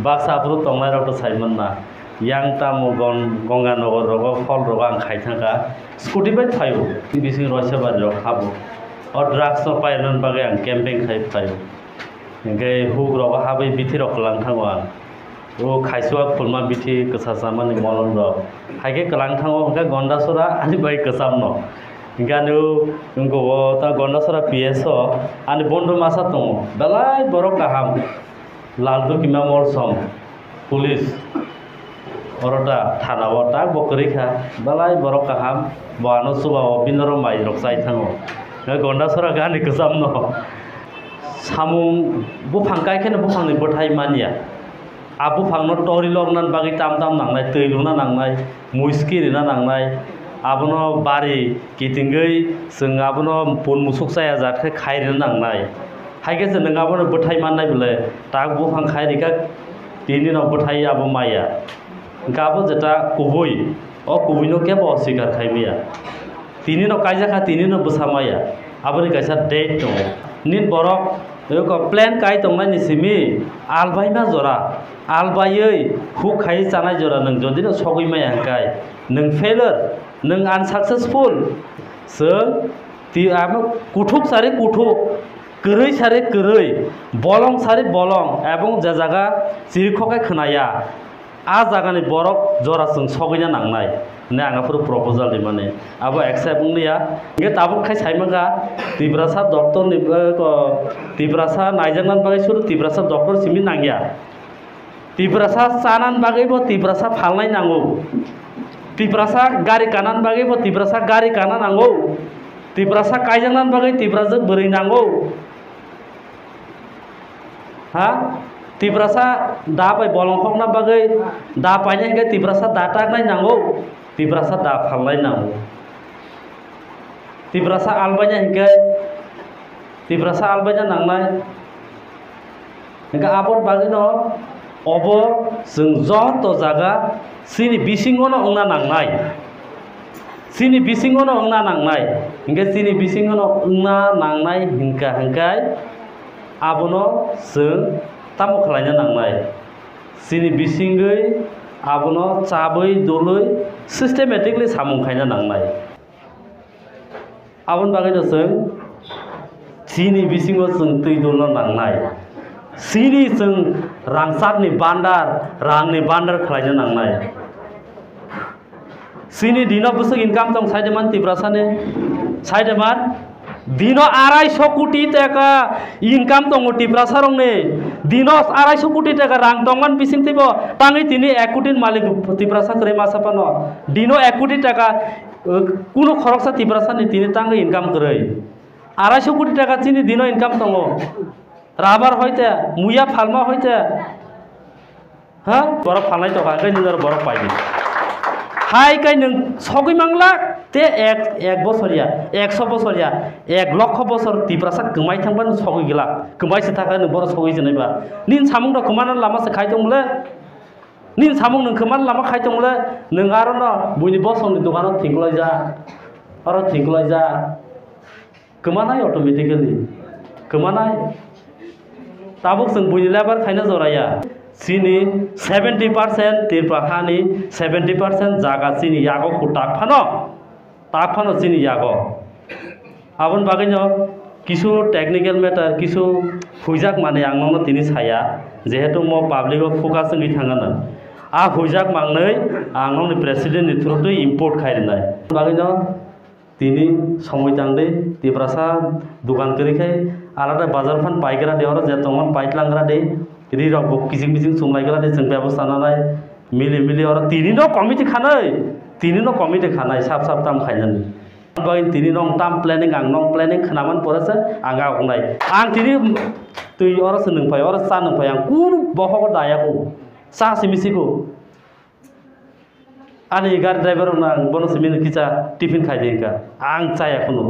बाक्साफ्राव तंनाय रावथ' Simon ना yang tamu gongga nogor rogo phol rogo ang khaithangka scooty bai phayo bising roisa bari rok khabo o drugs no pairon bagai ang camping khai phayo engke hug rogo habai bithi rok lang thango ang o khaiswa phulma bithi kasasama ni molon rok haike kalang thango engka gonda sora ani bai kasam no engkanu engko ta gonda sora pso ani bondo masa tongo dalai borok kaham laldo kima mor som police Orota Tanawata Bokrika, Balai Borokaham, Bano Suba, Binoro Mai Roksai Tango, Gonda Soragani Kazamno Samung Bupangkai can Bupang Botai Mania Abupang not Tori Lognan Bagi Tam Tam Nangai, Tuluna Nangai, Muiski Nangai, Abono Bari, Kitingay, Sungabono Pun Musuksaya Zak Kairan Nangai. I guess the Nagabono Botai Manai, Tag Bupang Kairika, Dinin of Botai Abomaya. Gabo jeta kubui o kubui no ke bo sikar khaimia tini no kaija kha tini no busamaya aboni kaisa date to nin borok ko plan kai tongnai ni simi albai ma jora albayei hu khai chanai jora nang jodi no sogui mai hangkai nang failure nang unsuccessful sung ti am kuthuk sare kuthuk koroi sare koroi bolong sare bolong ebong je jaga chirikhokai khonaya आ जागानि बरक जरासों सगैना नांनाय ने आंगाफोर proposal दि माने आबो accept निया गे ताबो खाय साइमागा तिब्रासा doctor नि तिब्रासा नायजांगनान बागै सुरु तिब्रासा doctor सिमि नांगिया तिब्रासा चानान बागै बो तिब्रासा फालनाय नांगौ तिब्रासा गारि कानान बागै बो तिब्रासा गारि काना नांगौ तिब्रासा कायजांगनान बागै तिब्राजो बोरै नांगौ हा Tibrasa da pai bolongkhok na bagai da paina hingga tibrasa datak nai nango tibrasa da phalnai nango tibrasa albanya hingga tibrasa albanya nangnai hingga abor bagai no obo जों joto jaga sini bisingono ongna nangnai sini bisingono ongna nangnai hingga sini bisingono ongna nangnai hingga hinggai abono जों Tamu khalanya nangnai sini bisingai abono chabai doloi systematically samung khaina nangnai abon bagai no जों sini bisingo जों tui dolno nangnai sini जों rangsakni bandar rangni bandar khalanya nangnai sini dino busuk income tong saideman tibrasane saideman Dino 250 কোটি টাকা income দङ টিব্রাসারংনি দিনো 250 কোটি টাকা রাং দংমান বিসিং তিব তাङै তিনি 1 কোটির মালিক টিব্রাসা করে মাসাপানো দিনো 1 কোটি টাকা কোনো খরচা টিব্রাসানি তিনি তাङै ইনকাম করে 250 কোটি টাকা তিনি দিনো ইনকাম দङ রাবার হইতে মুয়া ফালমা হইতে হ্যাঁ বড় ফালনাই তো গায় নিজের বড় পাইবি হাই কাই নং সগৈ Mangla te ek bosoria 100 bosoria 1 লক্ষ বছর তিব্রাসা কমাই থাংবান সগৈ গিলা কমাই se थाखा नों बर सगै जनायबा निन सामुं द कमाना लामा से खाइ दंले निन सामुं नों कमान लामा खाइ दंले नों आरो न बुनि बसनि दखानाव थिंगलाय जा आरो थिंगलाय जा कमानाय अटोमेटिकली कमानाय ताबुक जों बुनि लेबार खायना जराया Sini 70% tirpakani 70% jaga sini yago takphano sini yago abon bagaino kisu technical matter kisu huijak mane angno tini saya jehetu mo public focus ngi thangana a huijak mangnei angno ni president ni through import khairnai bagaino tini সময় tangde tibrasa dukan kori khai alada bazar fan paigara de oro je tomon paitlangra de ri rok kising kising sumlaigara de जों ব্যবস্থা नानाय मिलि oro tini no committee khanai sap sap tam khainani bain tini nong tam planning ang nong planning khanaman porase anga ongnai ang tini tui oro seneng pai oro sa nang pai ang kun boho daya ko sa simisi ko ani gar driver nang bono simin kicha tiffin khai dengka ang chaya kono